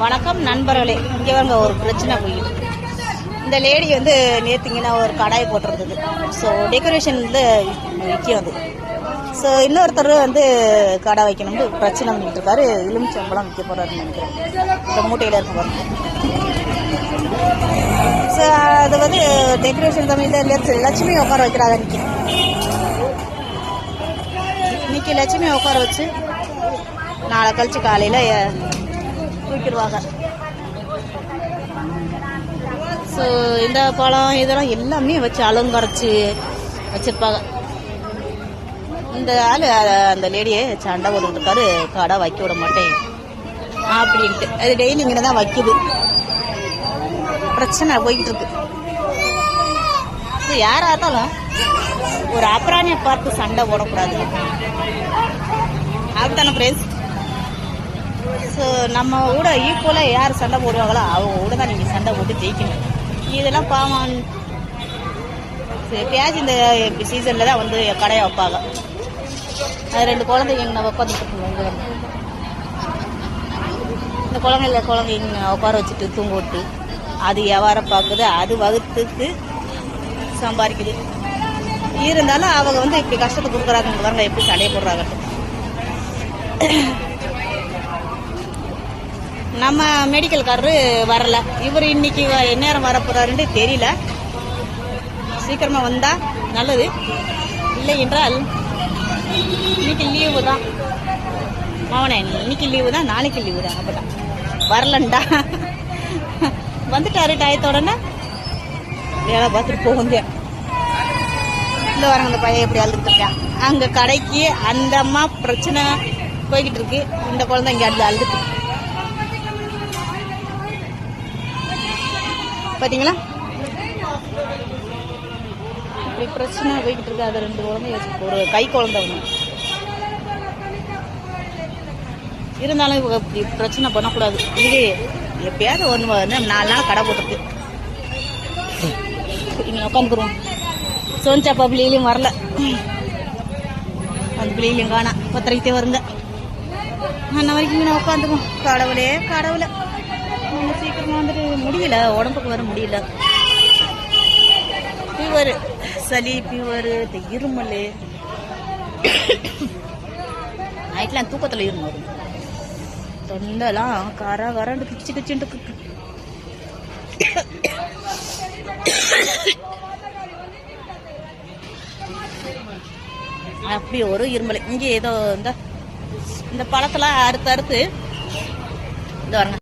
வணக்கம் நண்பர்களே. இங்கே வாங்க, ஒரு பிரச்சனை போயிடுது. இந்த லேடி வந்து நேற்றுங்கன்னா ஒரு கடாய் போட்டிருந்தது. ஸோ டெக்கரேஷன் வந்து விற்கும் அது. ஸோ இன்னொருத்தர் வந்து கடை வைக்கணும்னு பிரச்சனை பண்ணிட்டு இருக்காரு. எலுமிச்சம்பழம் விற்க போறாருன்னு நினைக்கிறேன். இந்த மூட்டையில் இருக்க பாருங்க. ஸோ அது வந்து டெக்கரேஷன் சமயத்தில் லட்சுமி உட்கார வைக்கிறாங்க. இன்னைக்கு லட்சுமி உட்கார வச்சு நாளை கழிச்சு காலையில் தூக்கிடுவாங்க. ஸோ இந்த பழம் இதெல்லாம் எல்லாமே வச்சு அலங்கரைச்சி வச்சிருப்பாங்க. இந்த ஆள் அந்த லேடியை சண்டை போட்டுக்கிட்டு இருக்காரு, கடை வைக்க விட மாட்டேன் அப்படின்ட்டு. அது டெய்லி இங்கே தான் வைக்குது. பிரச்சனை போய்கிட்டு இருக்கு. யாராக இருந்தாலும் ஒரு அப்புறாணியை பார்த்து சண்டை போடக்கூடாது. அப்படித்தானே ஃப்ரெண்ட்ஸ்? ஸோ நம்ம கூட ஈக்குவலாக யார் சண்டை போடுவாங்களோ அவங்க கூட தான் நீங்கள் சண்டை போட்டு ஜெயிக்கணும். இதெல்லாம் பாவம். எப்பயாச்சும் இந்த சீசனில் தான் வந்து கடையை வைப்பாங்க. அது 2 குழந்தைங்க நான் உட்காந்துட்டு இந்த குழந்தைங்க உட்கார வச்சுட்டு தூங்க விட்டு அது வியாபாரம் பார்க்குது, அது வகுத்துக்கு சம்பாதிக்குது. இருந்தாலும் அவங்க வந்து இப்படி கஷ்டத்தை கொடுக்குறாங்க பாருங்க, எப்படி சண்டையை போடுறாங்க. நம்ம மெடிக்கல்காரரு வரல. இவர் இன்னைக்கு எந்நேரம் வரப்போறாருன்னு தெரியல. சீக்கிரமா வந்தா நல்லது. இல்லை என்றால் இன்னைக்கு லீவு தான் மாவனே, இன்னைக்கு லீவு தான், நாளைக்கு லீவு தான். அப்பதான் வரலண்டா வந்துட்டாரு டயத்தோடனே வேலை பார்த்துட்டு போகுங்க. இந்த வாரம் அந்த பையன் எப்படி அழுதுட்டு இருக்கான். அங்க கடைக்கு அந்த அம்மா பிரச்சனை போய்கிட்டு இருக்கு. இந்த குழந்தை இங்க அழுதுட்டு பாத்தீங்களா? இப்படி பிரச்சனை போய்கிட்டு இருக்கு. அது 2 குழந்தை வச்சு ஒரு கை குழந்தை ஒன்று. இருந்தாலும் இப்படி பிரச்சனை பண்ணக்கூடாது. இது எப்பயாவது ஒன்று 4 நாள் கடை போட்டுருக்கு. இங்கே உட்காந்துக்குருவோம். சோன்சாப்பா பிள்ளையிலையும் வரல, அந்த பிள்ளையிலையும் காணா. 10:30 வருங்க. அண்ணா வரைக்கும் இங்கே உட்காந்துக்குவோம். கடவுளே கடவுளை, சீக்கிரமா வந்துட்டு முடியல, உடம்புக்கு வர முடியல. ஃபீவர், சளி, ஃபீவர், இருமல், நைட்லாம் தூக்கத்தில் இருமல் வரும். தொண்டெல்லாம் கரண்டு கிச்சு கிச்சுட்டு. அப்படி ஒரு இருமல். இங்கே ஏதோ இந்த பழத்தெல்லாம் அறுத்து இந்த வரங்க